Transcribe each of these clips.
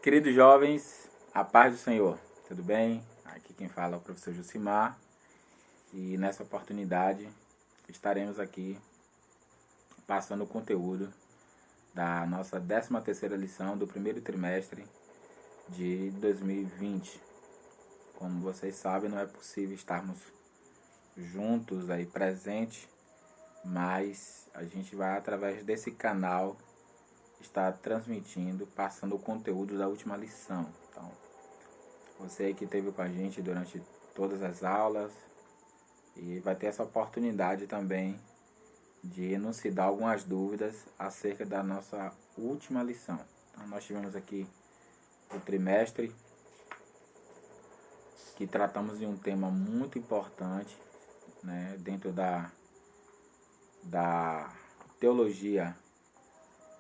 Queridos jovens, a paz do Senhor, tudo bem? Aqui quem fala é o professor Jucimar e nessa oportunidade estaremos aqui passando o conteúdo da nossa 13ª lição do primeiro trimestre de 2020. Como vocês sabem, não é possível estarmos juntos aí presentes, mas a gente vai através desse canal estar transmitindo, passando o conteúdo da última lição. Então, você aí que esteve com a gente durante todas as aulas e vai ter essa oportunidade também de elucidar algumas dúvidas acerca da nossa última lição. Então, nós tivemos aqui o trimestre que tratamos de um tema muito importante, né, dentro da teologia.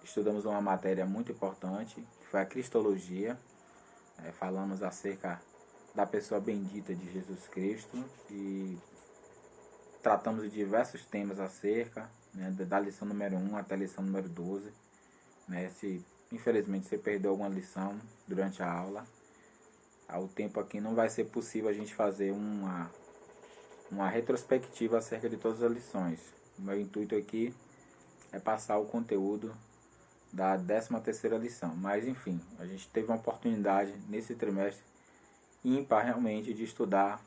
Estudamos uma matéria muito importante, que foi a Cristologia. Falamos acerca da pessoa bendita de Jesus Cristo e tratamos de diversos temas acerca, né, da lição número 1 até a lição número 12. Infelizmente você perdeu alguma lição durante a aula, o tempo aqui não vai ser possível a gente fazer uma retrospectiva acerca de todas as lições. O meu intuito aqui é passar o conteúdo da 13ª lição. Mas enfim, a gente teve uma oportunidade nesse trimestre ímpar realmente de estudar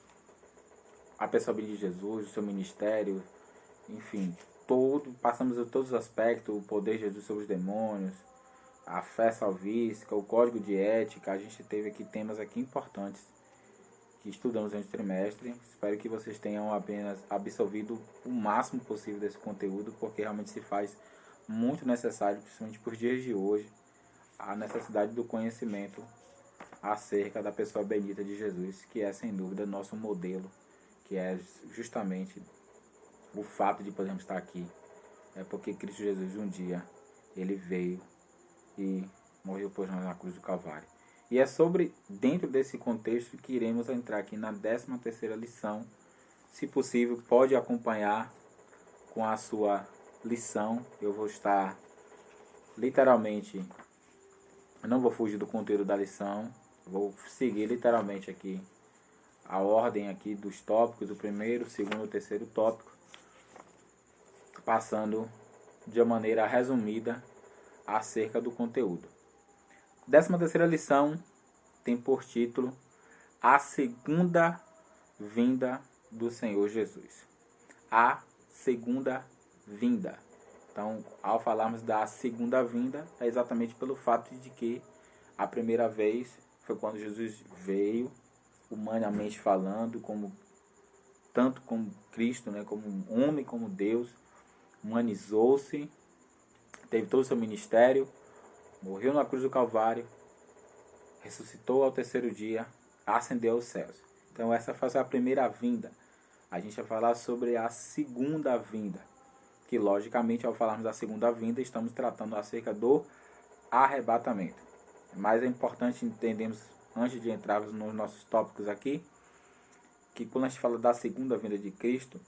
a pessoa de Jesus, o seu ministério, enfim, passamos de todos os aspectos, o poder de Jesus sobre os demônios, a fé salvífica, o código de ética. A gente teve aqui temas aqui importantes que estudamos durante o trimestre. Espero que vocês tenham apenas absorvido o máximo possível desse conteúdo, porque realmente se faz muito necessário, principalmente para os dias de hoje, a necessidade do conhecimento acerca da pessoa bendita de Jesus, que é sem dúvida nosso modelo, que é justamente o fato de podermos estar aqui. É porque Cristo Jesus um dia, ele veio e morreu por nós na cruz do Calvário. E é dentro desse contexto que iremos entrar aqui na 13ª lição. Se possível, pode acompanhar com a sua lição. Eu vou estar literalmente, eu não vou fugir do conteúdo da lição, vou seguir literalmente aqui a ordem aqui dos tópicos, o primeiro, o segundo, o terceiro tópico, passando de uma maneira resumida acerca do conteúdo. 13ª lição tem por título A Segunda Vinda do Senhor Jesus. A Segunda Vinda. Então, ao falarmos da segunda vinda, é exatamente pelo fato de que a primeira vez foi quando Jesus veio, humanamente falando, tanto como Cristo, né, como um homem, como Deus, humanizou-se, teve todo o seu ministério, morreu na cruz do Calvário, ressuscitou ao terceiro dia, ascendeu aos céus. Então essa foi a primeira vinda. A gente vai falar sobre a segunda vinda, que logicamente ao falarmos da segunda vinda estamos tratando acerca do arrebatamento. Mas é importante entendermos, antes de entrarmos nos nossos tópicos aqui, que quando a gente fala da segunda vinda de Cristo,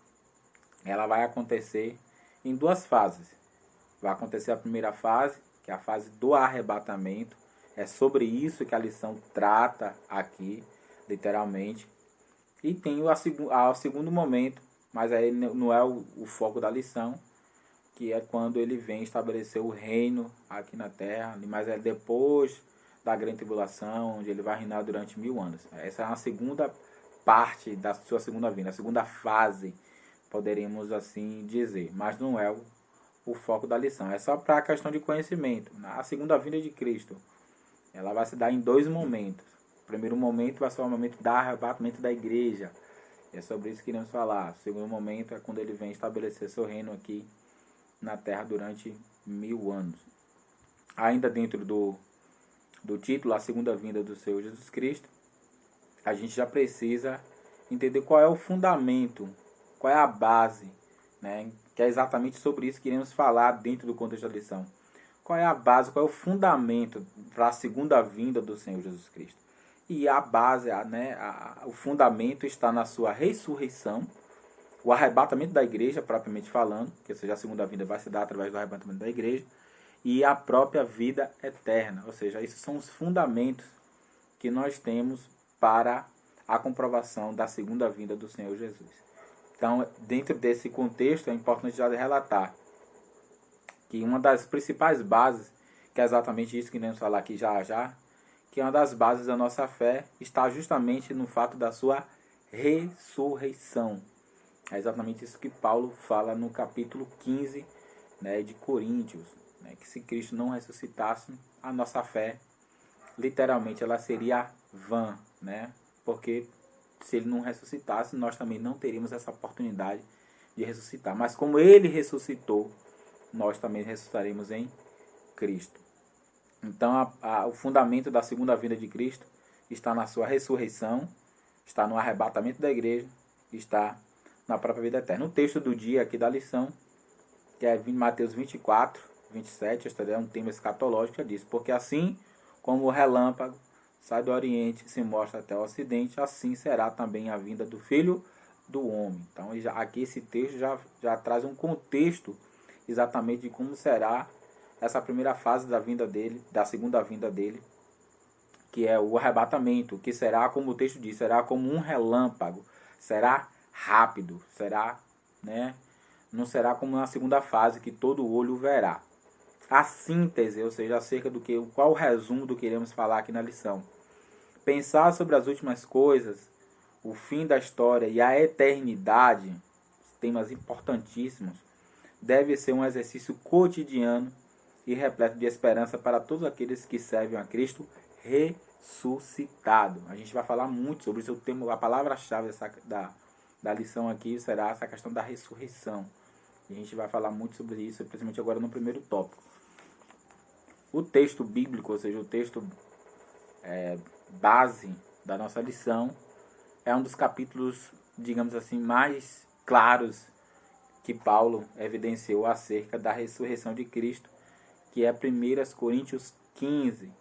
ela vai acontecer em duas fases. Vai acontecer a primeira fase, que é a fase do arrebatamento. É sobre isso que a lição trata aqui, literalmente. E tem o segundo momento, mas aí não é o foco da lição, que é quando ele vem estabelecer o reino aqui na terra, mas é depois da grande tribulação, onde ele vai reinar durante 1000 anos. Essa é a segunda parte da sua segunda vinda, a segunda fase, poderíamos assim dizer, mas não é o foco da lição, é só para a questão de conhecimento. A segunda vinda de Cristo, ela vai se dar em dois momentos. O primeiro momento vai ser o momento do arrebatamento da igreja, e é sobre isso que iremos falar. O segundo momento é quando ele vem estabelecer seu reino aqui na terra durante 1000 anos. Ainda dentro do título, a segunda vinda do Senhor Jesus Cristo, a gente já precisa entender qual é o fundamento, qual é a base, né? Que é exatamente sobre isso que iremos falar dentro do contexto da lição. Qual é a base, qual é o fundamento para a segunda vinda do Senhor Jesus Cristo? E a base, o fundamento está na sua ressurreição, o arrebatamento da igreja, propriamente falando, que seja a segunda vinda vai se dar através do arrebatamento da igreja, e a própria vida eterna. Ou seja, esses são os fundamentos que nós temos para a comprovação da segunda vinda do Senhor Jesus. Então, dentro desse contexto, é importante já relatar que uma das principais bases, que é exatamente isso que iremos falar aqui já, que uma das bases da nossa fé está justamente no fato da sua ressurreição. É exatamente isso que Paulo fala no capítulo 15, né, de Coríntios, né, que se Cristo não ressuscitasse, a nossa fé, literalmente, ela seria vã, né, porque se ele não ressuscitasse, nós também não teríamos essa oportunidade de ressuscitar. Mas como ele ressuscitou, nós também ressuscitaremos em Cristo. Então, o fundamento da segunda vinda de Cristo está na sua ressurreição, está no arrebatamento da igreja, está na própria vida eterna. O texto do dia aqui da lição, que é Mateus 24, 27, este é um tema escatológico, já diz: porque assim como o relâmpago sai do Oriente e se mostra até o Ocidente, assim será também a vinda do Filho do Homem. Então, aqui esse texto já traz um contexto exatamente de como será essa primeira fase da vinda dele, da segunda vinda dele, que é o arrebatamento, que será, como o texto diz, será como um relâmpago, será rápido, será, né, não será como na segunda fase que todo olho verá. A síntese, ou seja, acerca do que, qual o resumo do que iremos falar aqui na lição. Pensar sobre as últimas coisas, o fim da história e a eternidade, temas importantíssimos, deve ser um exercício cotidiano e repleto de esperança para todos aqueles que servem a Cristo ressuscitado. A gente vai falar muito sobre isso. A palavra-chave da lição aqui será essa questão da ressurreição. A gente vai falar muito sobre isso, principalmente agora no primeiro tópico. O texto bíblico, ou seja, o texto base da nossa lição, é um dos capítulos, digamos assim, mais claros que Paulo evidenciou acerca da ressurreição de Cristo, que é 1 Coríntios 15.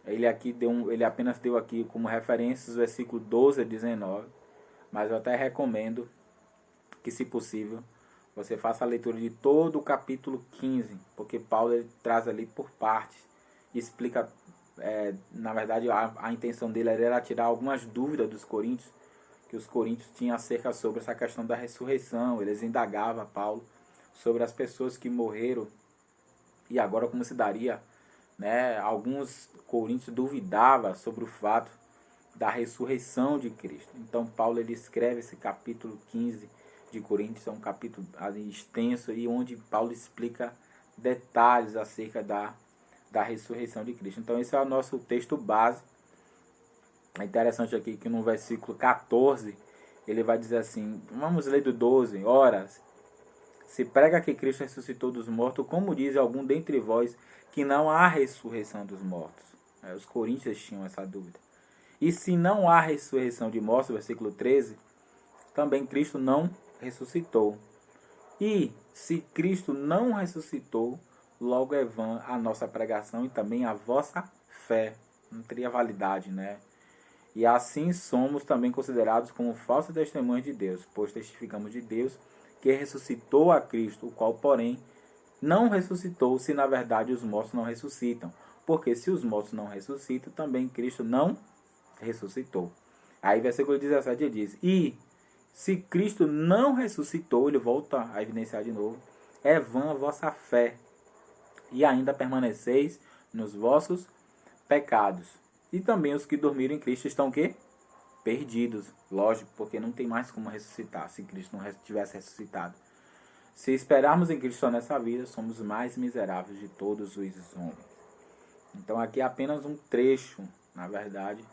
Ele apenas deu aqui como referência os versículos 12 a 19, mas eu até recomendo que, se possível, você faça a leitura de todo o capítulo 15, porque Paulo ele traz ali por partes, explica, na verdade a intenção dele era tirar algumas dúvidas dos coríntios, que os coríntios tinham acerca sobre essa questão da ressurreição. Eles indagavam Paulo sobre as pessoas que morreram e agora como se daria, né? Alguns coríntios duvidavam sobre o fato da ressurreição de Cristo. Então Paulo ele escreve esse capítulo 15 de Coríntios, é um capítulo extenso e onde Paulo explica detalhes acerca da ressurreição de Cristo. Então esse é o nosso texto base. É interessante aqui que no versículo 14 ele vai dizer assim, vamos ler do 12: ora, se prega que Cristo ressuscitou dos mortos, como diz algum dentre vós que não há ressurreição dos mortos? Os coríntios tinham essa dúvida. E se não há ressurreição de mortos, versículo 13, também Cristo não ressuscitou. E se Cristo não ressuscitou, logo é vã a nossa pregação e também a vossa fé. Não teria validade, né? E assim somos também considerados como falsos testemunhas de Deus, pois testificamos de Deus que ressuscitou a Cristo, o qual, porém, não ressuscitou, se na verdade os mortos não ressuscitam. Porque se os mortos não ressuscitam, também Cristo não ressuscitou. Aí versículo 17 ele diz: e se Cristo não ressuscitou, ele volta a evidenciar de novo, é vã a vossa fé, e ainda permaneceis nos vossos pecados. E também os que dormiram em Cristo estão o quê? Perdidos. Lógico, porque não tem mais como ressuscitar se Cristo não tivesse ressuscitado. Se esperarmos em Cristo só nessa vida, somos mais miseráveis de todos os homens. Então aqui é apenas um trecho, na verdade,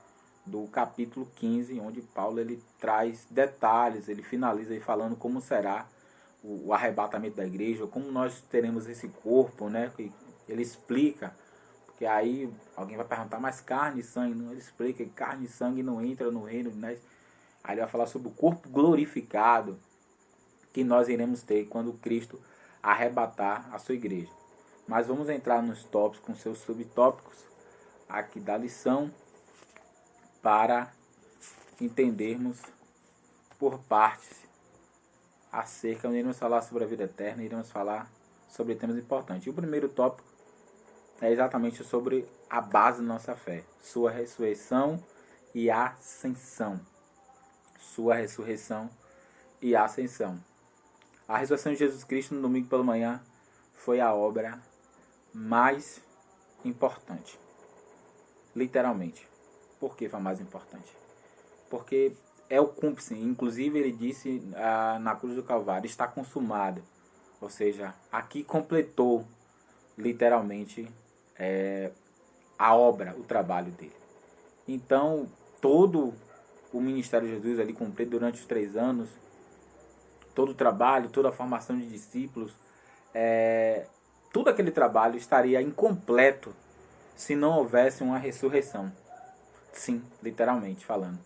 do capítulo 15, onde Paulo ele traz detalhes, ele finaliza aí falando como será o arrebatamento da igreja, como nós teremos esse corpo, né? Ele explica, porque aí alguém vai perguntar, mas carne e sangue, não, ele explica que carne e sangue não entra no reino, né? Aí ele vai falar sobre o corpo glorificado que nós iremos ter quando Cristo arrebatar a sua igreja. Mas vamos entrar nos tópicos, com seus subtópicos aqui da lição, para entendermos por partes acerca, iremos falar sobre a vida eterna, iremos falar sobre temas importantes. E o primeiro tópico é exatamente sobre a base da nossa fé. Sua ressurreição e ascensão. Sua ressurreição e ascensão. A ressurreição de Jesus Cristo no domingo pela manhã foi a obra mais importante. Literalmente. Por que foi a mais importante? Porque é o cúmplice. Inclusive ele disse na cruz do Calvário, está consumado. Ou seja, aqui completou literalmente a obra, o trabalho dele. Então, todo o ministério de Jesus ali cumprido durante os 3 anos, todo o trabalho, toda a formação de discípulos, todo aquele trabalho estaria incompleto se não houvesse uma ressurreição. Sim, literalmente falando.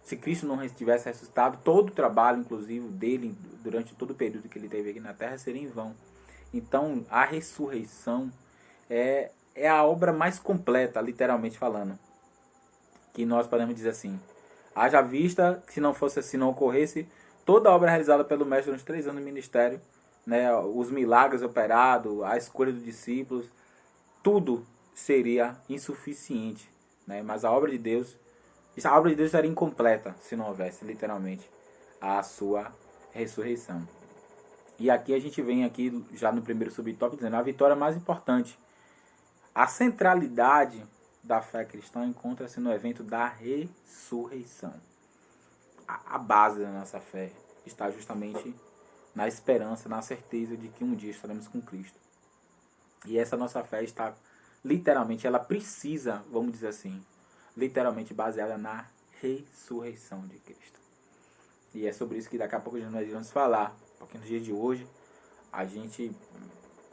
Se Cristo não tivesse ressuscitado, todo o trabalho, inclusive, dele, durante todo o período que ele teve aqui na Terra, seria em vão. Então, a ressurreição é a obra mais completa, literalmente falando. Que nós podemos dizer assim. Haja vista que se não fosse assim, não ocorresse, toda a obra realizada pelo Mestre durante 3 anos de ministério, né, os milagres operados, a escolha dos discípulos, tudo seria insuficiente. Né? Mas a obra de Deus estaria incompleta se não houvesse, literalmente, a sua ressurreição. E aqui a gente vem aqui já no primeiro subtópico dizendo a vitória mais importante. A centralidade da fé cristã encontra-se no evento da ressurreição. A base da nossa fé está justamente na esperança, na certeza de que um dia estaremos com Cristo. E essa nossa fé está literalmente, ela precisa, vamos dizer assim, literalmente baseada na ressurreição de Cristo. E é sobre isso que daqui a pouco nós iremos falar, porque nos dias de hoje,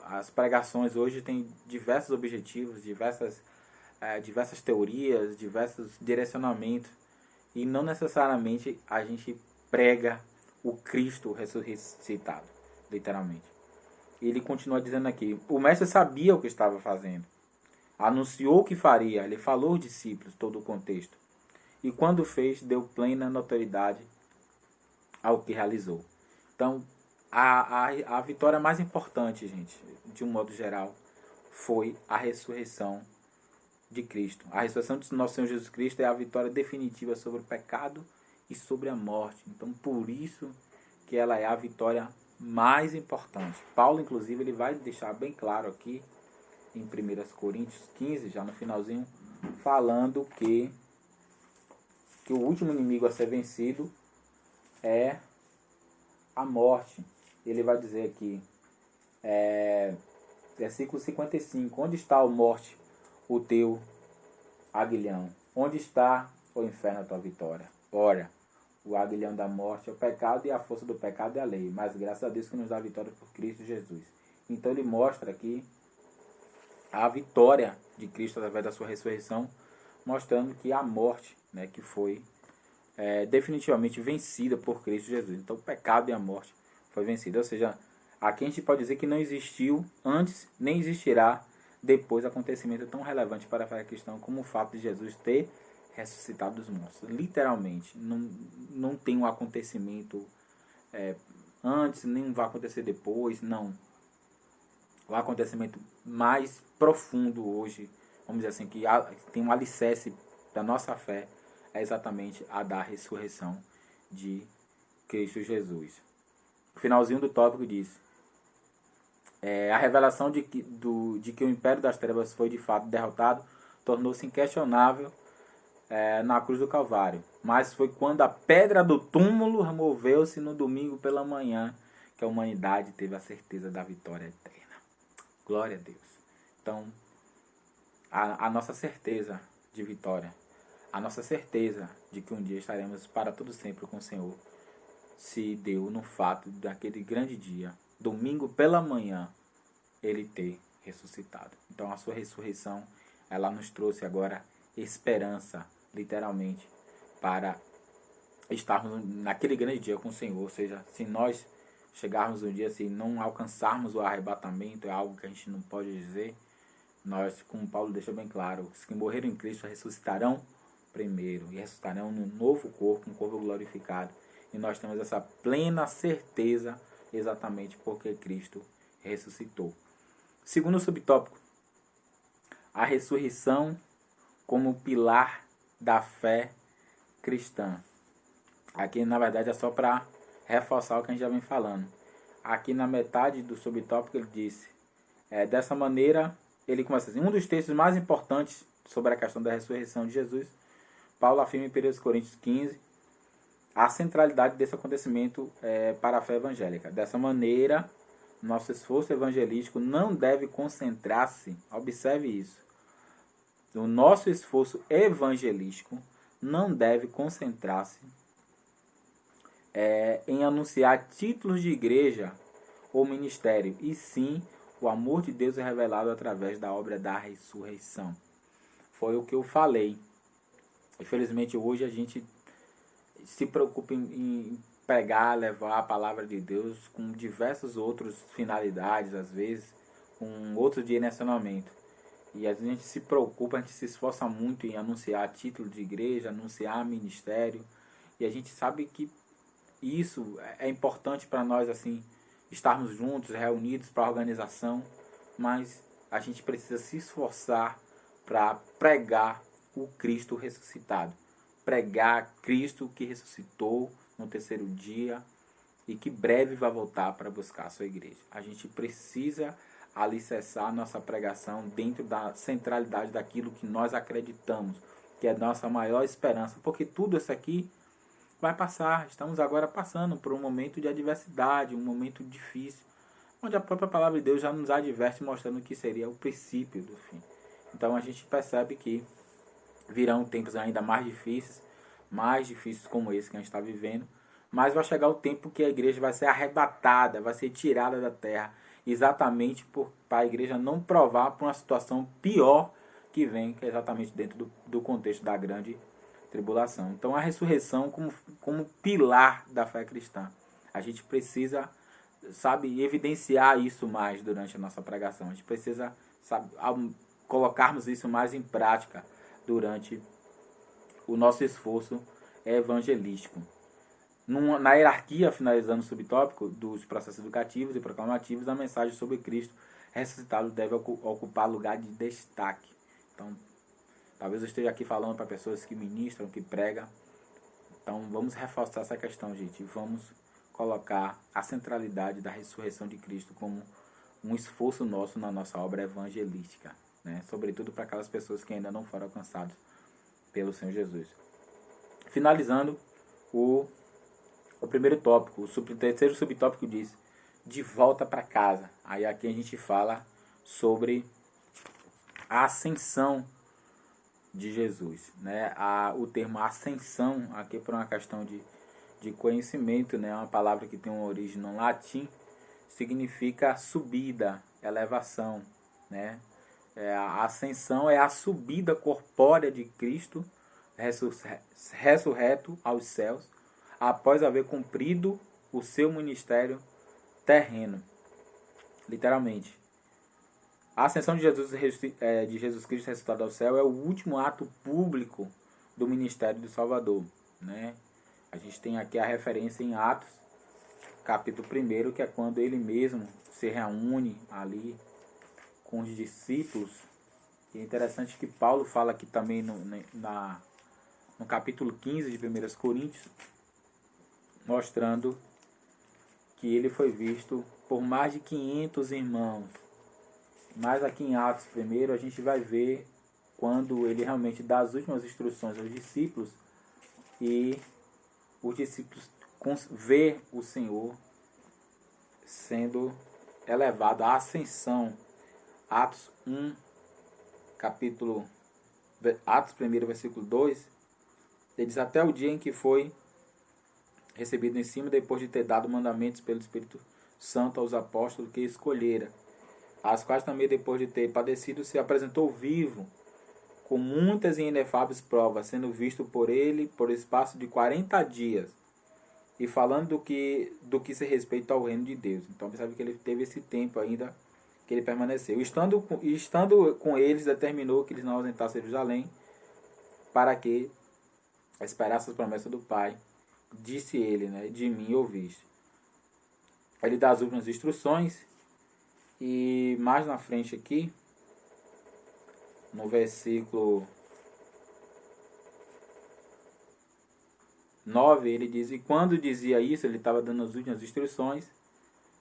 as pregações hoje têm diversos objetivos, diversas teorias, diversos direcionamentos, e não necessariamente a gente prega o Cristo ressuscitado, literalmente. Ele continua dizendo aqui, o mestre sabia o que estava fazendo, anunciou o que faria, ele falou aos discípulos todo o contexto, e quando fez, deu plena notoriedade ao que realizou. Então, a vitória mais importante, gente, de um modo geral, foi a ressurreição de Cristo. A ressurreição de nosso Senhor Jesus Cristo é a vitória definitiva sobre o pecado e sobre a morte. Então, por isso que ela é a vitória mais importante. Paulo, inclusive, ele vai deixar bem claro aqui, em 1 Coríntios 15, já no finalzinho, falando que o último inimigo a ser vencido é a morte. Ele vai dizer aqui, versículo 55, onde está, a morte, o teu aguilhão? Onde está, o inferno, a tua vitória? Ora, o aguilhão da morte é o pecado, e a força do pecado é a lei, mas graças a Deus que nos dá a vitória por Cristo Jesus. Então ele mostra aqui a vitória de Cristo através da sua ressurreição, mostrando que a morte, né, que foi definitivamente vencida por Cristo Jesus. Então o pecado e a morte foi vencida. Ou seja, aqui a gente pode dizer que não existiu antes, nem existirá depois acontecimento tão relevante para a fé cristã como o fato de Jesus ter ressuscitado dos mortos. Literalmente, não tem um acontecimento antes, nem vai acontecer depois, não. O acontecimento mais profundo hoje, vamos dizer assim, que tem um alicerce da nossa fé, é exatamente a da ressurreição de Cristo Jesus. O finalzinho do tópico diz, a revelação de que o império das trevas foi de fato derrotado tornou-se inquestionável na cruz do Calvário. Mas foi quando a pedra do túmulo removeu-se no domingo pela manhã que a humanidade teve a certeza da vitória eterna. Glória a Deus. Então, a nossa certeza de vitória, a nossa certeza de que um dia estaremos para todo sempre com o Senhor, se deu no fato daquele grande dia, domingo pela manhã, ele ter ressuscitado. Então a sua ressurreição, ela nos trouxe agora esperança, literalmente, para estarmos naquele grande dia com o Senhor. Ou seja, se nós chegarmos um dia, se não alcançarmos o arrebatamento, é algo que a gente não pode dizer, nós, como Paulo deixa bem claro, os que morreram em Cristo ressuscitarão primeiro, e ressuscitarão num novo corpo, um corpo glorificado. E nós temos essa plena certeza exatamente porque Cristo ressuscitou. Segundo subtópico, a ressurreição como pilar da fé cristã. Aqui, na verdade, é só para reforçar o que a gente já vem falando. Aqui na metade do subtópico ele disse, dessa maneira, ele começa assim, um dos textos mais importantes sobre a questão da ressurreição de Jesus, Paulo afirma em 1 Coríntios 15, a centralidade desse acontecimento para a fé evangélica. Dessa maneira, nosso esforço evangelístico não deve concentrar-se, observe isso, o nosso esforço evangelístico não deve concentrar-se em anunciar títulos de igreja ou ministério, e sim o amor de Deus é revelado através da obra da ressurreição. Foi o que eu falei. Infelizmente hoje a gente se preocupa em pregar, levar a palavra de Deus com diversas outras finalidades, às vezes com outro direcionamento. E às vezes a gente se preocupa, a gente se esforça muito em anunciar título de igreja, anunciar ministério. E a gente sabe que isso é importante para nós, assim, estarmos juntos, reunidos para a organização. Mas a gente precisa se esforçar para pregar o Cristo ressuscitado. Pregar Cristo que ressuscitou no terceiro dia e que breve vai voltar para buscar a sua igreja. A gente precisa alicerçar nossa pregação dentro da centralidade daquilo que nós acreditamos, que é a nossa maior esperança, porque tudo isso aqui vai passar. Estamos agora passando por um momento de adversidade, um momento difícil, onde a própria palavra de Deus já nos adverte, mostrando que seria o princípio do fim. Então a gente percebe que virão tempos ainda mais difíceis como esse que a gente está vivendo, mas vai chegar o tempo que a igreja vai ser arrebatada, vai ser tirada da terra, exatamente para a igreja não provar por uma situação pior que vem, que é exatamente dentro do contexto da grande tribulação. Então a ressurreição como pilar da fé cristã. A gente precisa, evidenciar isso mais durante a nossa pregação. A gente precisa, colocarmos isso mais em prática durante o nosso esforço evangelístico. Na hierarquia, finalizando o subtópico dos processos educativos e proclamativos, a mensagem sobre Cristo ressuscitado deve ocupar lugar de destaque. Então, talvez eu esteja aqui falando para pessoas que ministram, que pregam. Então, vamos reforçar essa questão, gente. Vamos colocar a centralidade da ressurreição de Cristo como um esforço nosso na nossa obra evangelística, né? Sobretudo para aquelas pessoas que ainda não foram alcançadas pelo Senhor Jesus. Finalizando o primeiro tópico, o terceiro subtópico diz, de volta para casa. Aí aqui a gente fala sobre a ascensão de Jesus, né? O termo ascensão, aqui por uma questão de conhecimento, né? É uma palavra que tem uma origem no latim, significa subida, elevação, né? A ascensão é a subida corpórea de Cristo, ressurreto aos céus, após haver cumprido o seu ministério terreno. Literalmente. A ascensão de Jesus Cristo ressuscitado ao céu é o último ato público do ministério do Salvador, né? A gente tem aqui a referência em Atos, capítulo 1, que é quando ele mesmo se reúne ali com os discípulos. E é interessante que Paulo fala aqui também no capítulo 15 de 1 Coríntios, mostrando que ele foi visto por mais de 500 irmãos. Mas aqui em Atos 1 a gente vai ver quando ele realmente dá as últimas instruções aos discípulos e os discípulos vê o Senhor sendo elevado à ascensão. Atos 1, Atos 1, versículo 2, ele diz, até o dia em que foi recebido em cima, depois de ter dado mandamentos pelo Espírito Santo aos apóstolos que escolhera, as quais também, depois de ter padecido, se apresentou vivo, com muitas e inefáveis provas, sendo visto por ele por espaço de 40 dias, e falando do que se respeita ao reino de Deus. Então, percebe que ele teve esse tempo ainda que ele permaneceu. Estando com eles, determinou que eles não ausentassem Jerusalém, para que esperasse as promessas do Pai. Disse ele, né, de mim ouviste. Ele dá as últimas instruções. E mais na frente aqui, no versículo 9, ele diz: e quando dizia isso, ele estava dando as últimas instruções.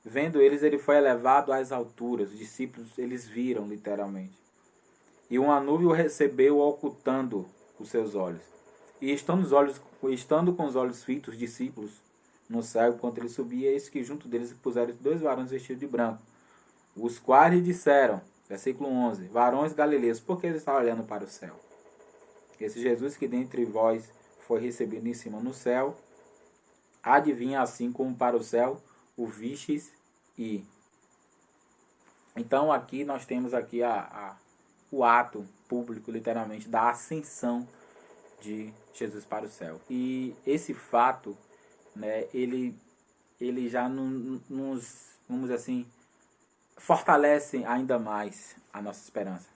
Vendo eles, ele foi elevado às alturas. Os discípulos, eles viram literalmente. E uma nuvem o recebeu, ocultando os seus olhos. E estando com os olhos fitos, os discípulos, no céu, enquanto ele subia, eis que junto deles puseram 2 varões vestidos de branco, os quais lhe disseram, versículo 11, varões galileus, por que eles estavam olhando para o céu? Esse Jesus que dentre vós foi recebido em cima no céu, adivinha assim como para o céu o vistes ir. Então aqui nós temos aqui o ato público, literalmente, da ascensão de Jesus para o céu. E esse fato, né, ele já nos, vamos dizer assim, fortalece ainda mais a nossa esperança.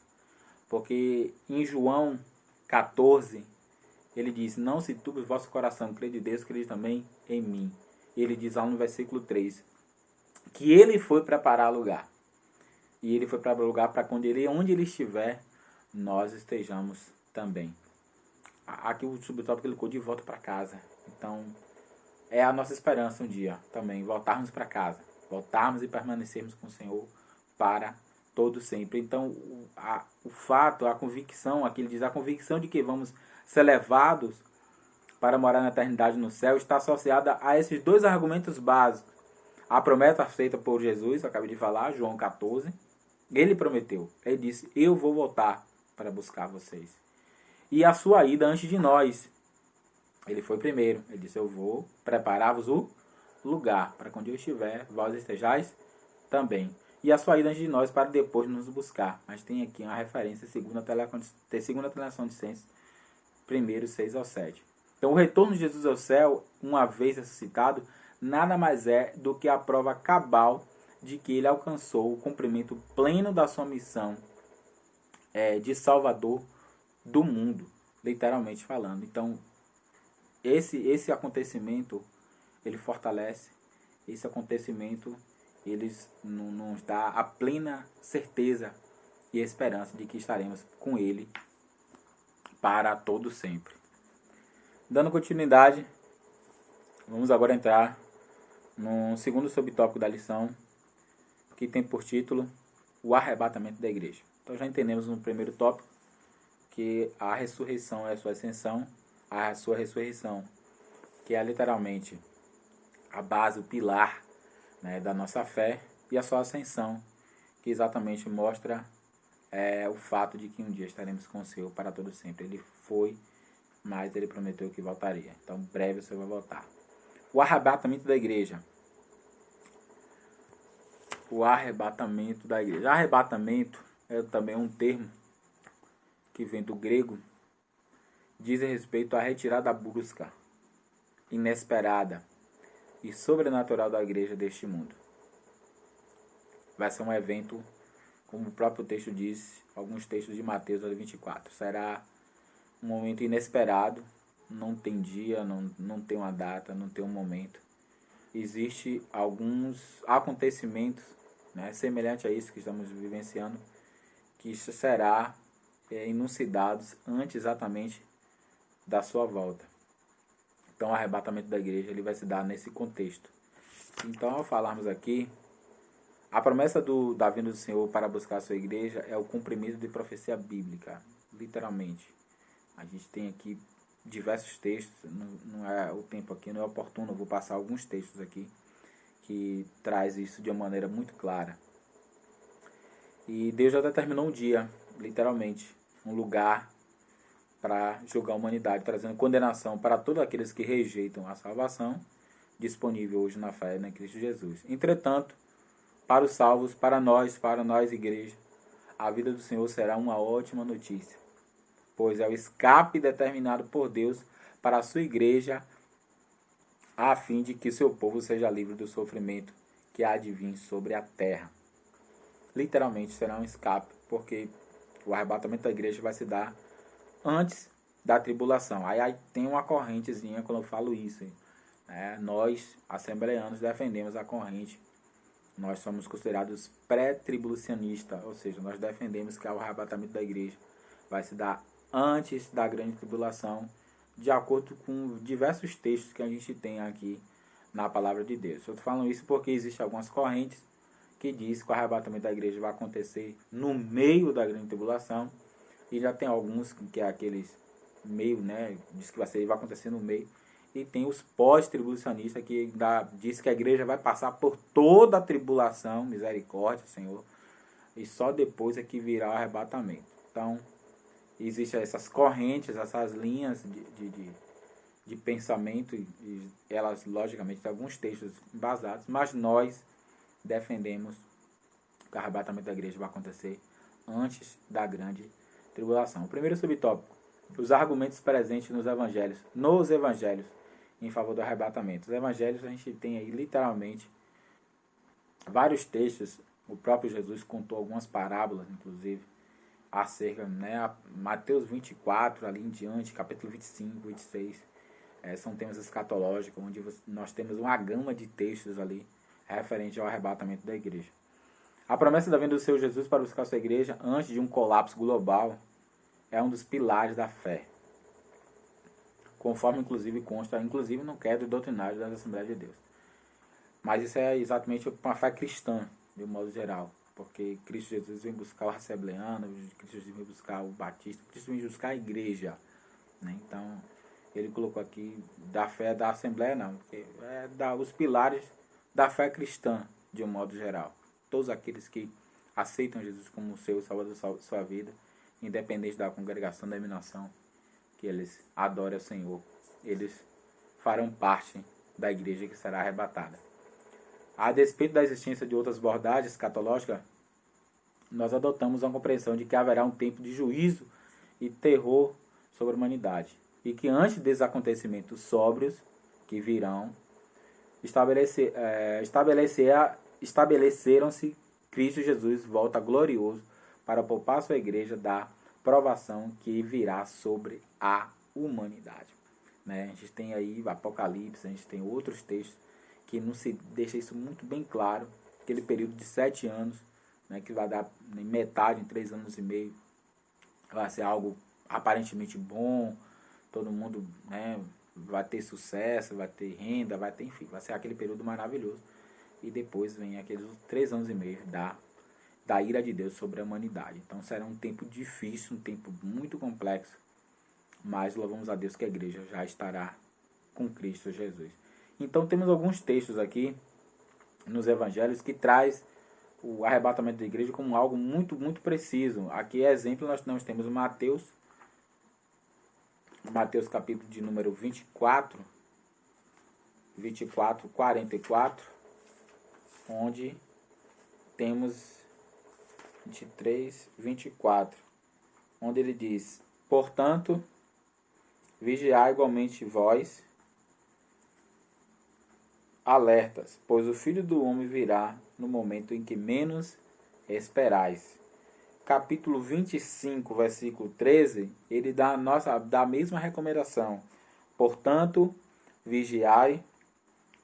Porque em João 14, ele diz: não se turbe o vosso coração, crede em Deus, crede também em mim. E ele diz lá no versículo 3, que ele foi preparar lugar. E ele foi preparar lugar para onde ele estiver, nós estejamos também. Aqui o subtópico colocou de volta para casa. Então, é a nossa esperança um dia também, voltarmos para casa. Voltarmos e permanecermos com o Senhor para todo sempre. Então, o fato, a convicção, aqui ele diz, a convicção de que vamos ser levados para morar na eternidade no céu, está associada a esses 2 argumentos básicos. A promessa feita por Jesus, eu acabei de falar, João 14, ele prometeu, ele disse: eu vou voltar para buscar vocês. E a sua ida antes de nós, ele foi primeiro, ele disse: eu vou preparar-vos o lugar, para quando eu estiver, vós estejais também. E a sua ida antes de nós, para depois nos buscar. Mas tem aqui uma referência, segunda Tessalonicenses, 1, 6 ao 7. Então, o retorno de Jesus ao céu, uma vez ressuscitado, nada mais é do que a prova cabal de que ele alcançou o cumprimento pleno da sua missão de Salvador do mundo, literalmente falando. Então, esse acontecimento, ele fortalece, esse acontecimento, ele nos dá a plena certeza e esperança de que estaremos com ele para todo sempre. Dando continuidade, vamos agora entrar no segundo subtópico da lição, que tem por título o arrebatamento da igreja. Então já entendemos no primeiro tópico que a ressurreição é a sua ascensão, a sua ressurreição, que é literalmente a base, o pilar, né, da nossa fé, e a sua ascensão, que exatamente mostra o fato de que um dia estaremos com o Senhor para todo sempre. Ele foi, mas ele prometeu que voltaria. Então, breve o Senhor vai voltar. O arrebatamento da igreja. O arrebatamento da igreja. Arrebatamento é também um termo que vem do grego, diz respeito à retirada brusca, inesperada e sobrenatural da igreja deste mundo. Vai ser um evento, como o próprio texto diz, alguns textos de Mateus 24. Será um momento inesperado, não tem dia, não tem uma data, não tem um momento. Existem alguns acontecimentos, né, semelhantes a isso que estamos vivenciando, que isso será enuncidados antes exatamente da sua volta. Então, o arrebatamento da igreja ele vai se dar nesse contexto. Então, ao falarmos aqui, a promessa da vinda do Senhor para buscar a sua igreja é o cumprimento de profecia bíblica, literalmente. A gente tem aqui diversos textos, não é o tempo aqui, não é oportuno, eu vou passar alguns textos aqui que traz isso de uma maneira muito clara. E Deus já determinou um dia, literalmente, um lugar para julgar a humanidade, trazendo condenação para todos aqueles que rejeitam a salvação, disponível hoje na fé em Cristo Jesus. Entretanto, para os salvos, para nós igreja, a vida do Senhor será uma ótima notícia, pois é o escape determinado por Deus para a sua igreja, a fim de que seu povo seja livre do sofrimento que há de vir sobre a terra. Literalmente será um escape, porque o arrebatamento da igreja vai se dar antes da tribulação. Aí tem uma correntezinha quando eu falo isso. Nós, assembleanos, defendemos a corrente. Nós somos considerados pré-tribulacionistas, ou seja, nós defendemos que o arrebatamento da igreja vai se dar antes da grande tribulação, de acordo com diversos textos que a gente tem aqui na palavra de Deus. Eu estou falando isso porque existem algumas correntes que diz que o arrebatamento da igreja vai acontecer no meio da grande tribulação, e já tem alguns que é aqueles meio, né, diz que vai acontecer no meio, e tem os pós-tribulacionistas que diz que a igreja vai passar por toda a tribulação, misericórdia, Senhor, e só depois é que virá o arrebatamento. Então, existem essas correntes, essas linhas de pensamento, e elas, logicamente, têm alguns textos embasados, mas nós defendemos que o arrebatamento da igreja vai acontecer antes da grande tribulação. O primeiro subtópico: os argumentos presentes nos evangelhos em favor do arrebatamento. Os evangelhos, a gente tem aí literalmente vários textos. O próprio Jesus contou algumas parábolas, inclusive, acerca, né, Mateus 24, ali em diante, capítulo 25, 26, são temas escatológicos, onde nós temos uma gama de textos ali referente ao arrebatamento da igreja. A promessa da vinda do Senhor Jesus para buscar a sua igreja antes de um colapso global é um dos pilares da fé, conforme inclusive consta, inclusive no credo doutrinário das Assembleias de Deus. Mas isso é exatamente uma fé cristã, de um modo geral, porque Cristo Jesus vem buscar o assembleano, Cristo Jesus vem buscar o batista, Cristo vem buscar a igreja, né? Então, ele colocou aqui da fé da Assembleia, não, porque os pilares da fé cristã, de um modo geral. Todos aqueles que aceitam Jesus como seu Salvador de sua vida, independente da congregação, da denominação que eles adorem ao Senhor, eles farão parte da igreja que será arrebatada. A despeito da existência de outras abordagens escatológicas, nós adotamos uma compreensão de que haverá um tempo de juízo e terror sobre a humanidade, e que antes desses acontecimentos sóbrios que virão, estabeleceram-se Cristo Jesus volta glorioso para poupar sua igreja da provação que virá sobre a humanidade. Né? A gente tem aí Apocalipse, a gente tem outros textos que não se deixa isso muito bem claro, aquele período de 7 anos, né, que vai dar em metade, em 3 anos e meio, vai ser algo aparentemente bom, todo mundo, né, vai ter sucesso, vai ter renda, vai ter, enfim, vai ser aquele período maravilhoso. E depois vem aqueles 3 anos e meio da ira de Deus sobre a humanidade. Então será um tempo difícil, um tempo muito complexo, mas louvamos a Deus que a igreja já estará com Cristo Jesus. Então temos alguns textos aqui nos evangelhos que traz o arrebatamento da igreja como algo muito, muito preciso. Aqui, exemplo, nós temos Mateus capítulo de número 24, 44, onde temos 23, 24, onde ele diz: portanto, vigiai igualmente vós, alertas, pois o Filho do Homem virá no momento em que menos esperais. Capítulo 25, versículo 13, ele dá a mesma recomendação. Portanto, vigiai,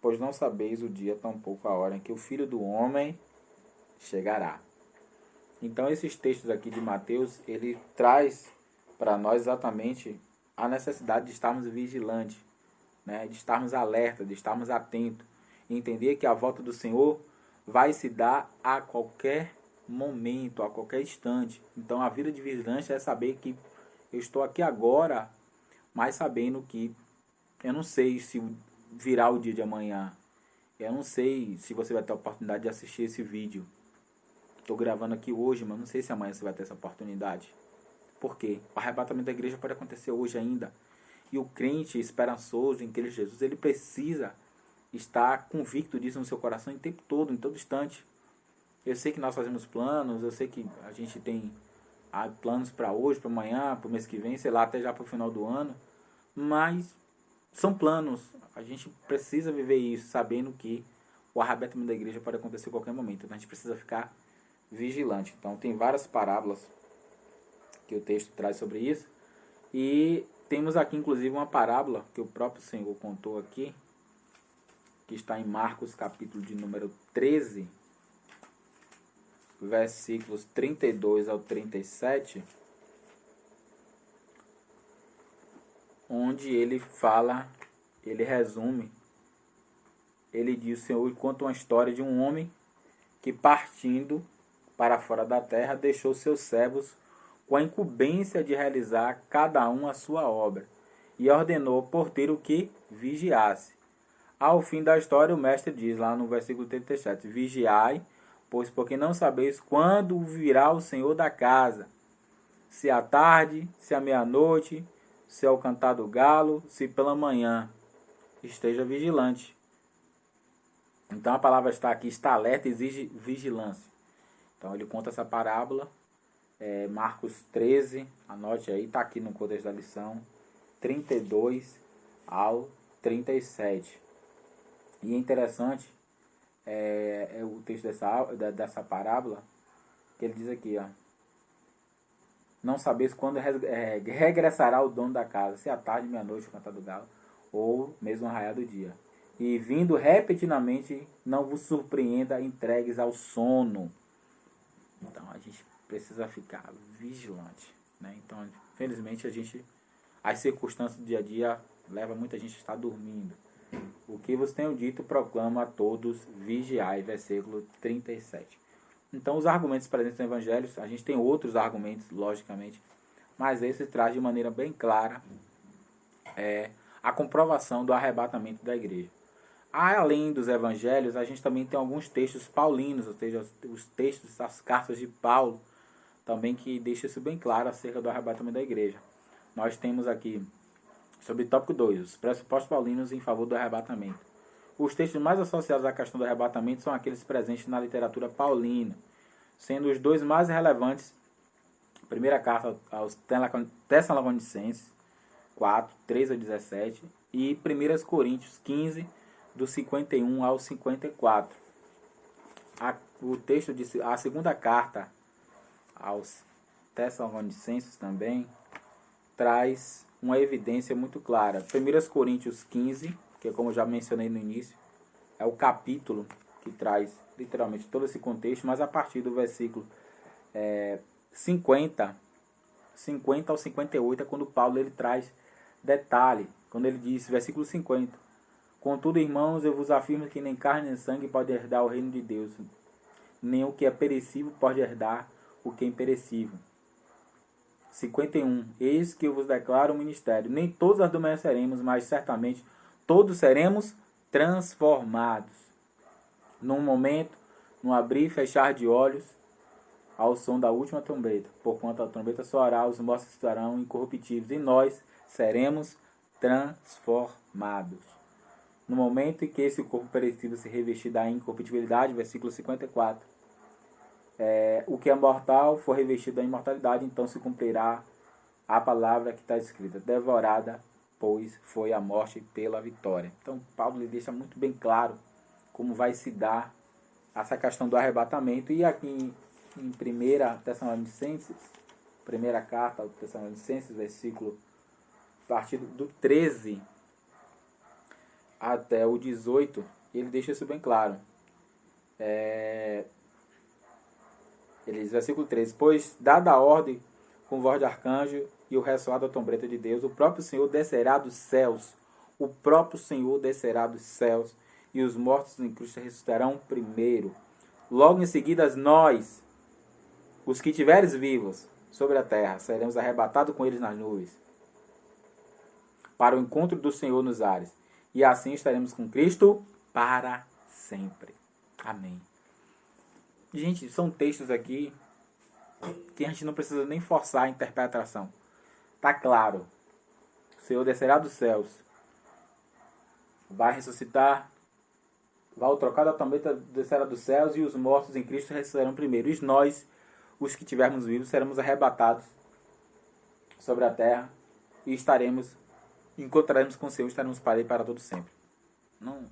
pois não sabeis o dia, tampouco a hora em que o Filho do Homem chegará. Então, esses textos aqui de Mateus, ele traz para nós exatamente a necessidade de estarmos vigilantes, né? De estarmos alerta, de estarmos atentos, e entender que a volta do Senhor vai se dar a qualquer momento, a qualquer instante. Então, a vida de vigilância é saber que eu estou aqui agora, mas sabendo que eu não sei se virá o dia de amanhã. Eu não sei se você vai ter a oportunidade de assistir esse vídeo. Estou gravando aqui hoje, mas não sei se amanhã você vai ter essa oportunidade. Por quê? O arrebatamento da igreja pode acontecer hoje ainda. E o crente esperançoso em Cristo Jesus, ele precisa estar convicto disso no seu coração em tempo todo, em todo instante. Eu sei que nós fazemos planos, eu sei que a gente tem planos para hoje, para amanhã, para o mês que vem, sei lá, até já para o final do ano. Mas são planos. A gente precisa viver isso, sabendo que o arrebatamento da igreja pode acontecer a qualquer momento. Então a gente precisa ficar vigilante. Então tem várias parábolas que o texto traz sobre isso. E temos aqui inclusive uma parábola que o próprio Senhor contou aqui, que está em Marcos capítulo de número 13, versículos 32 ao 37, onde ele fala, ele resume, ele diz: o Senhor conta uma história de um homem que, partindo para fora da terra, deixou seus servos com a incumbência de realizar cada um a sua obra, e ordenou ao porteiro que vigiasse. Ao fim da história, o mestre diz lá no versículo 37, vigiai, pois porque não sabeis quando virá o Senhor da casa, se à tarde, se à meia-noite, se ao cantar do galo, se pela manhã. Esteja vigilante. Então a palavra está aqui, está alerta, exige vigilância. Então ele conta essa parábola, Marcos 13, anote aí, está aqui no contexto da lição, 32 ao 37. E é interessante o texto dessa parábola, que ele diz aqui, ó, não sabeis quando regressará o dono da casa, se à tarde, meia-noite, o cantar do galo, ou mesmo arraiar do dia. E vindo repetidamente, não vos surpreenda entregues ao sono. Então a gente precisa ficar vigilante, né? Então, infelizmente, as circunstâncias do dia a dia levam muita gente a estar dormindo. O que vos tenho dito, proclama a todos, vigiai, versículo 37. Então, os argumentos presentes no Evangelho, a gente tem outros argumentos, logicamente, mas esse traz de maneira bem clara a comprovação do arrebatamento da igreja. Além dos evangelhos, a gente também tem alguns textos paulinos, ou seja, os textos, as cartas de Paulo, também que deixam isso bem claro acerca do arrebatamento da igreja. Nós temos aqui, sobre o tópico 2, os pressupostos paulinos em favor do arrebatamento. Os textos mais associados à questão do arrebatamento são aqueles presentes na literatura paulina, sendo os dois mais relevantes, a primeira carta aos Tessalonicenses, 4, 13 a 17, e 1 Coríntios 15, do 51 ao 54. A segunda carta aos Tessalonicenses também traz uma evidência muito clara. 1 Coríntios 15, que como eu já mencionei no início, é o capítulo que traz literalmente todo esse contexto, mas a partir do versículo 50 ao 58 é quando Paulo ele traz detalhe, quando ele diz, versículo 50, contudo, irmãos, eu vos afirmo que nem carne nem sangue pode herdar o reino de Deus, nem o que é perecível pode herdar o que é imperecível. 51. Eis que eu vos declaro o ministério. Nem todos adormeceremos, mas certamente todos seremos transformados. Num momento, num abrir e fechar de olhos, ao som da última trombeta. Porquanto a trombeta soará, os mortos estarão incorruptíveis, e nós seremos transformados. No momento em que esse corpo perecível se revestir da incorruptibilidade, versículo 54, o que é mortal for revestido da imortalidade, então se cumprirá a palavra que está escrita, devorada, pois foi a morte pela vitória. Então Paulo lhe deixa muito bem claro como vai se dar essa questão do arrebatamento. E aqui em 1 Tessalonicenses, primeira carta aos Tessalonicenses, versículo, a partir do 13 até o 18, ele deixa isso bem claro. Ele diz, versículo 13, pois, dada a ordem com voz de arcanjo e o ressoar da trombeta de Deus, o próprio Senhor descerá dos céus, e os mortos em Cristo ressuscitarão primeiro. Logo em seguida, nós, os que tiveres vivos sobre a terra, seremos arrebatados com eles nas nuvens, para o encontro do Senhor nos ares. E assim estaremos com Cristo para sempre. Amém. Gente, são textos aqui que a gente não precisa nem forçar a interpretação. Está claro. O Senhor descerá dos céus. Vai ressuscitar. Vai trocar da trombeta, descerá dos céus, e os mortos em Cristo ressuscitarão primeiro. E nós, os que tivermos vivos, seremos arrebatados sobre a terra e encontraremos com o Senhor, estaremos para ele para todo sempre. Não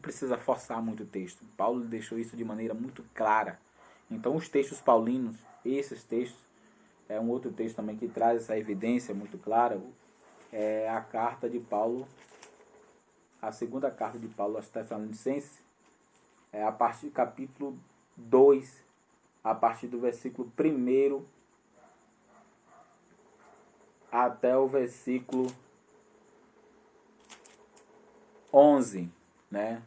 precisa forçar muito o texto. Paulo deixou isso de maneira muito clara. Então os textos paulinos, esses textos, é um outro texto também que traz essa evidência muito clara, é a carta de Paulo, a segunda carta de Paulo aos Tessalonicenses, a partir do capítulo 2, a partir do versículo 1 até o versículo 11, né?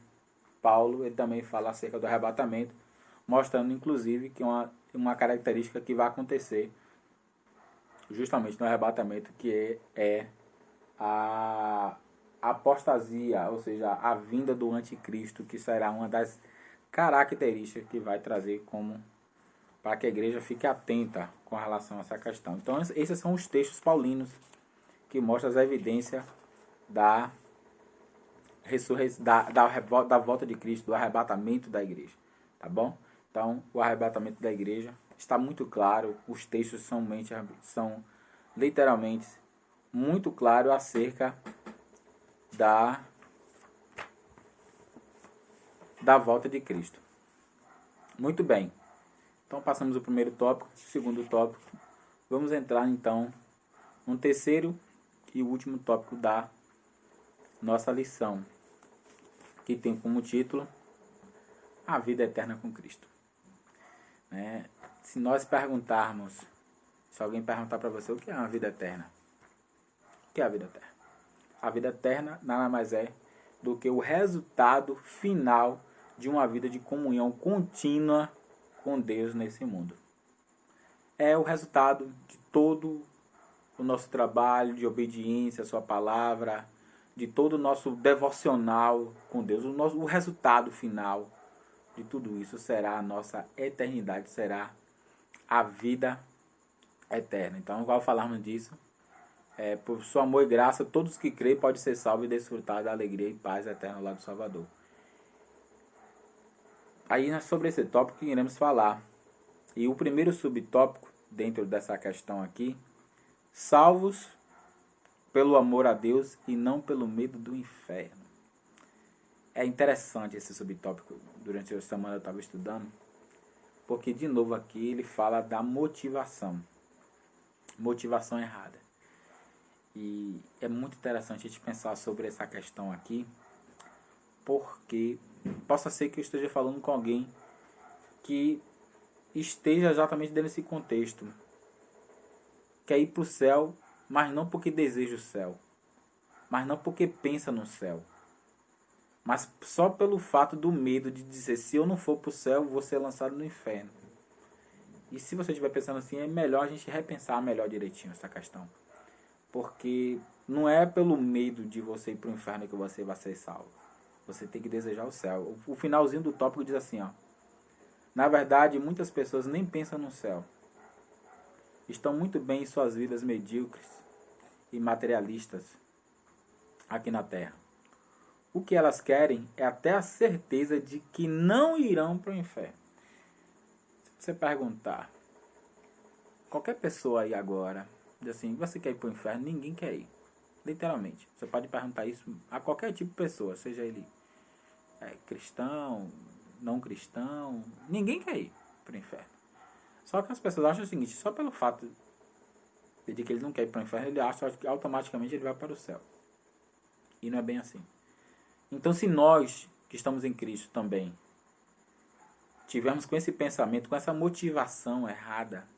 Paulo ele também fala acerca do arrebatamento, mostrando inclusive que uma característica que vai acontecer justamente no arrebatamento, que é a apostasia, ou seja, a vinda do anticristo, que será uma das características que vai trazer como para que a igreja fique atenta com relação a essa questão. Então, esses são os textos paulinos que mostram as evidências da da volta de Cristo, do arrebatamento da igreja, tá bom? Então, o arrebatamento da igreja está muito claro, os textos são literalmente muito claros acerca da volta de Cristo. Muito bem. Então, passamos o primeiro tópico, o segundo tópico. Vamos entrar, então, no terceiro e último tópico da nossa lição, que tem como título A Vida Eterna com Cristo. Se nós perguntarmos, se alguém perguntar para você o que é uma vida eterna, o que é a vida eterna? A vida eterna nada mais é do que o resultado final de uma vida de comunhão contínua com Deus nesse mundo. É o resultado de todo o nosso trabalho de obediência à sua palavra, de todo o nosso devocional com Deus. O resultado final de tudo isso será a nossa eternidade, será a vida eterna. Então, igual falarmos disso, por sua amor e graça, todos que creem podem ser salvos e desfrutar da alegria e paz eterna lá do Salvador. Aí, sobre esse tópico que iremos falar. E o primeiro subtópico dentro dessa questão aqui, salvos pelo amor a Deus e não pelo medo do inferno. É interessante esse subtópico. Durante a semana eu estava estudando, porque de novo aqui ele fala da motivação errada. E é muito interessante a gente pensar sobre essa questão aqui, porque possa ser que eu esteja falando com alguém que esteja exatamente dentro desse contexto, quer ir para o céu, mas não porque deseja o céu, mas não porque pensa no céu, mas só pelo fato do medo de dizer, se eu não for para o céu, vou ser lançado no inferno. E se você estiver pensando assim, é melhor a gente repensar melhor direitinho essa questão. Porque não é pelo medo de você ir para o inferno que você vai ser salvo. Você tem que desejar o céu. O finalzinho do tópico diz assim, ó. Na verdade, muitas pessoas nem pensam no céu. Estão muito bem em suas vidas medíocres e materialistas aqui na Terra. O que elas querem é até a certeza de que não irão para o inferno. Se você perguntar, qualquer pessoa aí agora, diz assim, você quer ir para o inferno? Ninguém quer ir. Literalmente. Você pode perguntar isso a qualquer tipo de pessoa, seja ele cristão, não cristão, ninguém quer ir para o inferno. Só que as pessoas acham o seguinte, só pelo fato de que ele não quer ir para o inferno, ele acha que automaticamente ele vai para o céu. E não é bem assim. Então, se nós que estamos em Cristo também tivermos com esse pensamento, com essa motivação errada,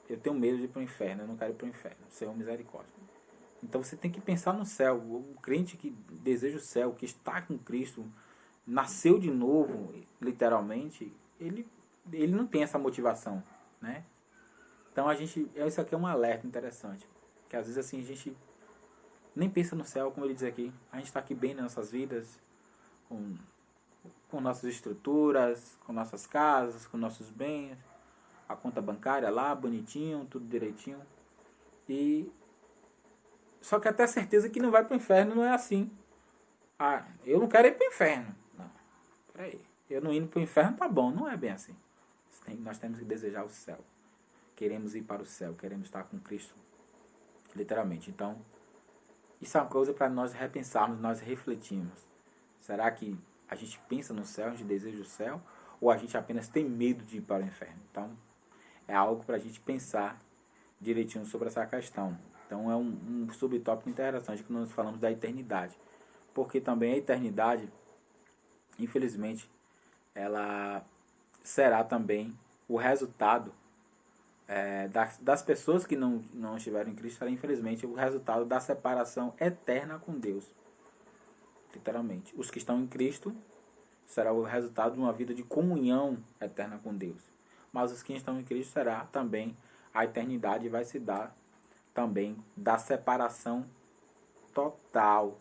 eu tenho medo de ir para o inferno, eu não quero ir para o inferno, Senhor misericórdia. Então você tem que pensar no céu. O crente que deseja o céu, que está com Cristo, nasceu de novo, literalmente, ele não tem essa motivação, né? Então isso aqui é um alerta interessante, que às vezes assim a gente nem pensa no céu, como ele diz aqui. A gente está aqui bem nas nossas vidas, com nossas estruturas, com nossas casas, com nossos bens, a conta bancária lá, bonitinho, tudo direitinho. Só que até certeza que não vai para o inferno não é assim. Ah, eu não quero ir para o inferno. Não, peraí. Eu não indo para o inferno tá bom, não é bem assim. Nós temos que desejar o céu. Queremos ir para o céu, queremos estar com Cristo, literalmente. Então, isso é uma coisa para nós repensarmos, nós refletirmos. Será que a gente pensa no céu, a gente deseja o céu, ou a gente apenas tem medo de ir para o inferno? Então, é algo para a gente pensar direitinho sobre essa questão. Então, é um subtópico interessante que nós falamos da eternidade. Porque também a eternidade, infelizmente, ela será também o resultado das pessoas que não estiveram em Cristo será, infelizmente, o resultado da separação eterna com Deus. Literalmente. Os que estão em Cristo será o resultado de uma vida de comunhão eterna com Deus. Mas os que estão em Cristo será também a eternidade, vai se dar também da separação total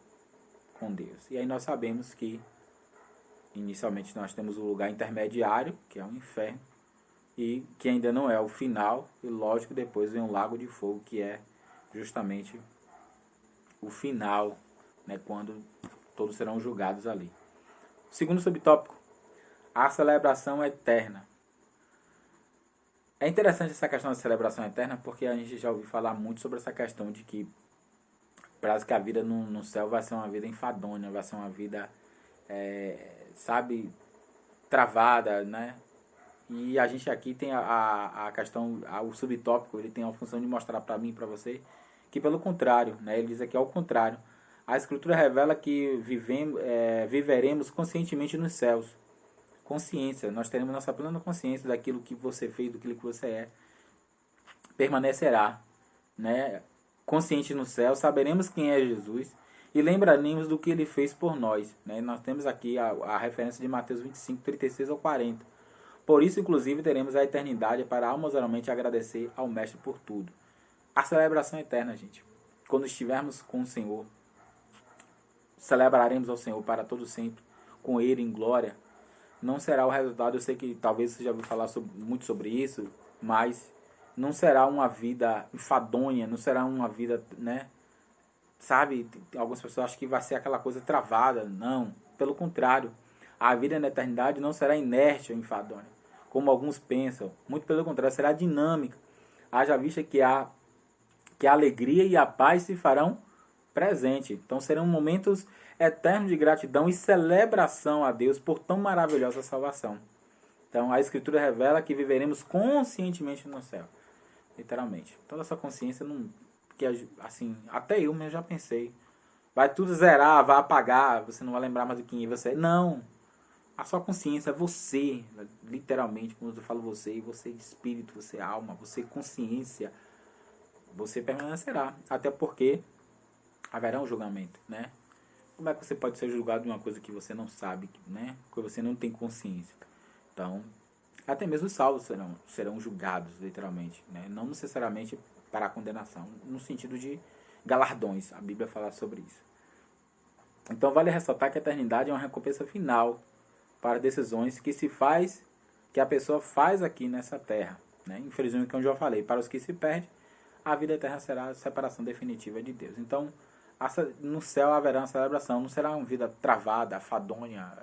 com Deus. E aí nós sabemos que inicialmente nós temos o lugar intermediário, que é o inferno, e que ainda não é o final, e lógico, depois vem o lago de fogo, que é justamente o final, né, quando todos serão julgados ali. Segundo subtópico, a celebração eterna. É interessante essa questão da celebração eterna, porque a gente já ouviu falar muito sobre essa questão de que parece que a vida no céu vai ser uma vida enfadonha, vai ser uma vida, travada, né? E a gente aqui tem a questão, o subtópico, ele tem a função de mostrar para mim e para você que pelo contrário, né? Ele diz aqui ao contrário. A Escritura revela que viveremos conscientemente nos céus. Consciência, nós teremos nossa plena consciência daquilo que você fez, daquilo que você é. Permanecerá, né? Consciente no céu, saberemos quem é Jesus e lembraremos do que ele fez por nós, né? Nós temos aqui a referência de Mateus 25, 36 ao 40. Por isso, inclusive, teremos a eternidade para amorosamente agradecer ao Mestre por tudo. A celebração eterna, gente. Quando estivermos com o Senhor, celebraremos ao Senhor para todo sempre, com Ele em glória. Não será o resultado, eu sei que talvez você já ouviu falar muito sobre isso, mas não será uma vida enfadonha, não será uma vida, né? Sabe, algumas pessoas acham que vai ser aquela coisa travada. Não, pelo contrário. A vida na eternidade não será inerte ou enfadonha, como alguns pensam. Muito pelo contrário, será dinâmica. Haja vista que a alegria e a paz se farão presente. Então serão momentos eternos de gratidão e celebração a Deus por tão maravilhosa salvação. Então a Escritura revela que viveremos conscientemente no céu. Literalmente. Toda essa consciência, não, que assim, até eu mesmo já pensei. Vai tudo zerar, vai apagar, você não vai lembrar mais de quem você é. Não. A sua consciência é você. Literalmente, quando eu falo você é espírito, você é alma, você é consciência. Você permanecerá. Até porque haverá um julgamento, né? Como é que você pode ser julgado de uma coisa que você não sabe, né? Que você não tem consciência. Então, até mesmo os salvos serão julgados, literalmente, né? Não necessariamente para a condenação, no sentido de galardões. A Bíblia fala sobre isso. Então, vale ressaltar que a eternidade é uma recompensa final para decisões que a pessoa faz aqui nessa terra, né? Infelizmente, como eu já falei, para os que se perdem, a vida eterna será a separação definitiva de Deus. Então, no céu haverá uma celebração, não será uma vida travada, fadonha.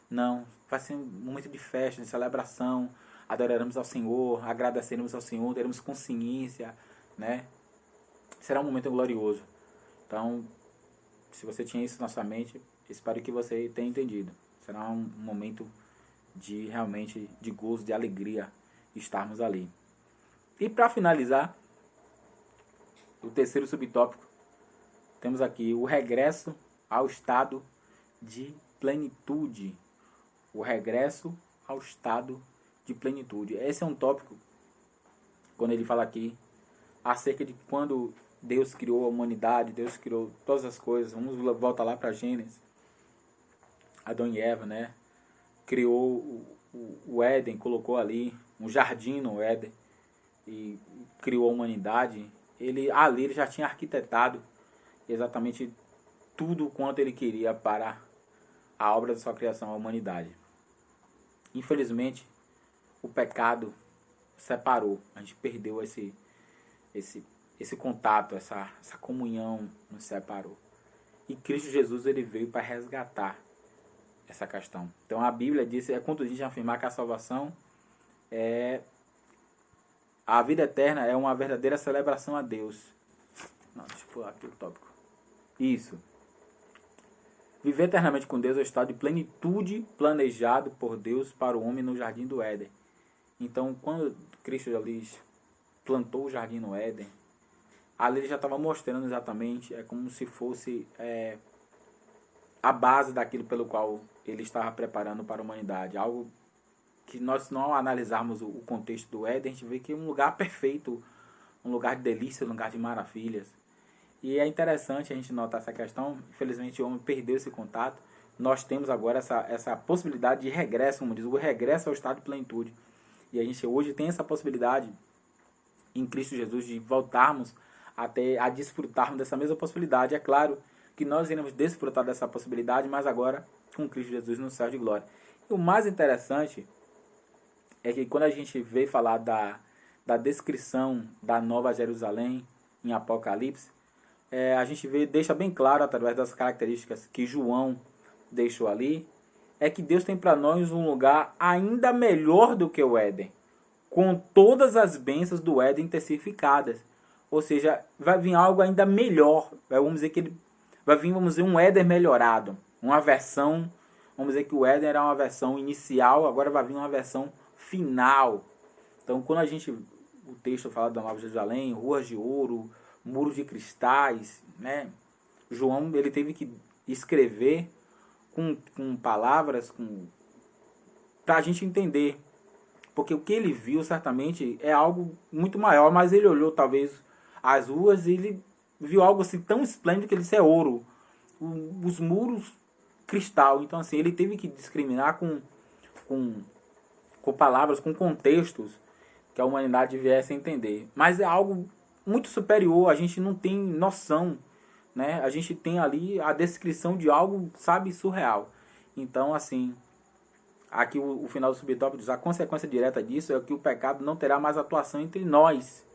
Não, vai ser um momento de festa, de celebração. Adoraremos ao Senhor, agradeceremos ao Senhor, teremos consciência, né? Será um momento glorioso. Então, se você tinha isso na sua mente, espero que você tenha entendido. Será um momento de realmente de gozo, de alegria estarmos ali. E para finalizar, o terceiro subtópico, temos aqui o regresso ao estado de plenitude. O regresso ao estado de plenitude. Esse é um tópico, quando ele fala aqui, acerca de quando Deus criou a humanidade, Deus criou todas as coisas. Vamos voltar lá para Gênesis. Adão e Eva, né? Criou o Éden, colocou ali um jardim no Éden e criou a humanidade. Ali ele já tinha arquitetado exatamente tudo quanto ele queria para a obra da sua criação, a humanidade. Infelizmente, o pecado separou. A gente perdeu esse contato, essa comunhão nos separou. E Cristo Jesus, ele veio para resgatar essa questão. Então a Bíblia diz, é contundente afirmar que a salvação a vida eterna é uma verdadeira celebração a Deus. Não, deixa eu pular aqui o tópico. Isso. Viver eternamente com Deus é o estado de plenitude planejado por Deus para o homem no jardim do Éden. Então, quando Cristo já lhes plantou o jardim no Éden, ali ele já estava mostrando exatamente, como se fosse a base daquilo pelo qual ele estava preparando para a humanidade. Algo que nós não analisarmos o contexto do Éden, a gente vê que é um lugar perfeito, um lugar de delícia, um lugar de maravilhas. E é interessante a gente notar essa questão. Infelizmente o homem perdeu esse contato. Nós temos agora essa possibilidade de regresso, como diz, o regresso ao estado de plenitude. E a gente hoje tem essa possibilidade em Cristo Jesus de voltarmos até a desfrutarmos dessa mesma possibilidade. É claro que nós iremos desfrutar dessa possibilidade, mas agora com Cristo Jesus no céu de glória. E o mais interessante é que quando a gente vê falar da descrição da Nova Jerusalém em Apocalipse, a gente deixa bem claro, através das características que João deixou ali, é que Deus tem para nós um lugar ainda melhor do que o Éden, com todas as bênçãos do Éden intensificadas. Ou seja, vai vir algo ainda melhor. Vamos dizer que ele vai vir, vamos dizer, um Éden melhorado, uma versão, vamos dizer que o Éden era uma versão inicial, agora vai vir uma versão final. Então, quando o texto fala da Nova Jerusalém, ruas de ouro, muros de cristais, né? João, ele teve que escrever com palavras para a gente entender, porque o que ele viu certamente é algo muito maior, mas ele olhou talvez as ruas e ele viu algo assim tão esplêndido que ele disse: é ouro, os muros cristal. Então assim, ele teve que discriminar com palavras, com contextos que a humanidade viesse a entender, mas é algo muito superior, a gente não tem noção, né? A gente tem ali a descrição de algo, sabe, surreal. Então, assim, aqui o final do subtópico diz: a consequência direta disso é que o pecado não terá mais atuação entre nós,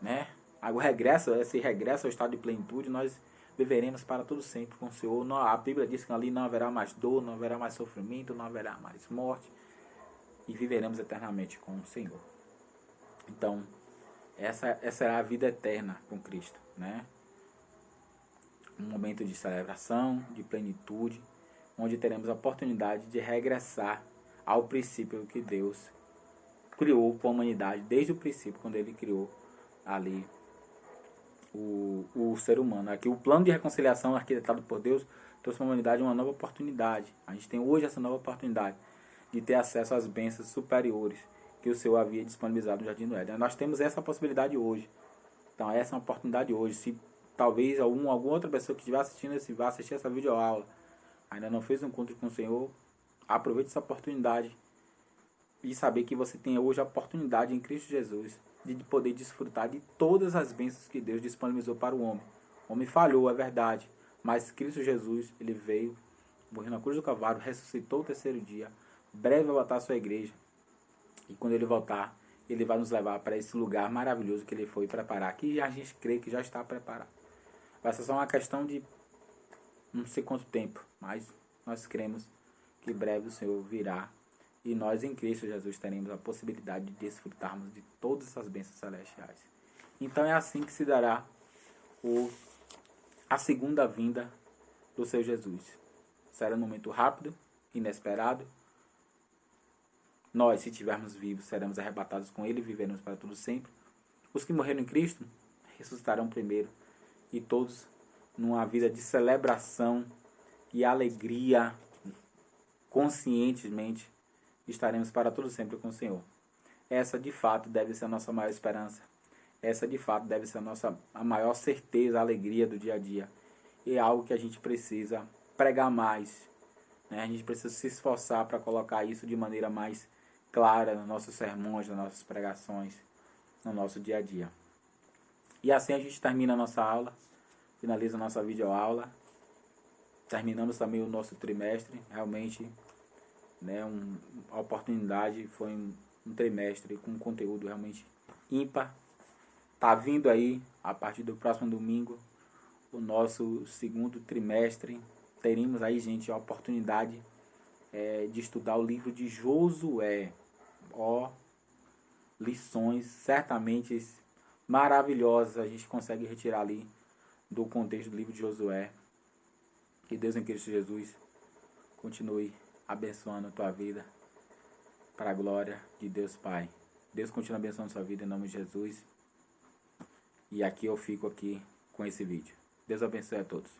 né? Esse regresso ao estado de plenitude, nós viveremos para todo sempre com o Senhor. A Bíblia diz que ali não haverá mais dor, não haverá mais sofrimento, não haverá mais morte, e viveremos eternamente com o Senhor. Então, essa será a vida eterna com Cristo, né? Um momento de celebração, de plenitude, onde teremos a oportunidade de regressar ao princípio que Deus criou para a humanidade, desde o princípio, quando ele criou ali o ser humano. Aqui o plano de reconciliação arquitetado por Deus trouxe para a humanidade uma nova oportunidade. A gente tem hoje essa nova oportunidade de ter acesso às bênçãos superiores que o Senhor havia disponibilizado no Jardim do Éden. Nós temos essa possibilidade hoje. Então essa é uma oportunidade hoje. Se talvez alguma outra pessoa que estiver assistindo vai assistir essa videoaula, ainda não fez um encontro com o Senhor, aproveite essa oportunidade e saber que você tem hoje a oportunidade em Cristo Jesus de poder desfrutar de todas as bênçãos que Deus disponibilizou para o homem. O homem falhou, é verdade, mas Cristo Jesus, ele veio, morreu na cruz do Calvário, ressuscitou o terceiro dia, breve vai voltar à sua igreja, e quando ele voltar, ele vai nos levar para esse lugar maravilhoso que ele foi preparar, que a gente crê que já está preparado. Vai ser só uma questão de não sei quanto tempo, mas nós cremos que breve o Senhor virá e nós em Cristo Jesus teremos a possibilidade de desfrutarmos de todas essas bênçãos celestiais. Então é assim que se dará a segunda vinda do Senhor Jesus. Será um momento rápido, inesperado. Nós, se estivermos vivos, seremos arrebatados com Ele e viveremos para todo sempre. Os que morreram em Cristo ressuscitarão primeiro, e todos numa vida de celebração e alegria, conscientemente, estaremos para todo sempre com o Senhor. Essa de fato deve ser a nossa maior esperança. Essa de fato deve ser a maior certeza, a alegria do dia a dia. E é algo que a gente precisa pregar mais, né? A gente precisa se esforçar para colocar isso de maneira mais clara nos nossos sermões, nas nossas pregações, no nosso dia a dia. E assim a gente termina a nossa aula, finaliza a nossa videoaula. Terminamos também o nosso trimestre. Realmente, né, a oportunidade foi um trimestre com conteúdo realmente ímpar. Tá vindo aí, a partir do próximo domingo, o nosso segundo trimestre. Teremos aí, gente, a oportunidade de estudar o livro de Josué. Lições certamente maravilhosas a gente consegue retirar ali do contexto do livro de Josué. Que Deus em Cristo Jesus continue abençoando a tua vida para a glória de Deus Pai. Deus continue abençoando a sua vida em nome de Jesus. E aqui eu fico aqui com esse vídeo. Deus abençoe a todos.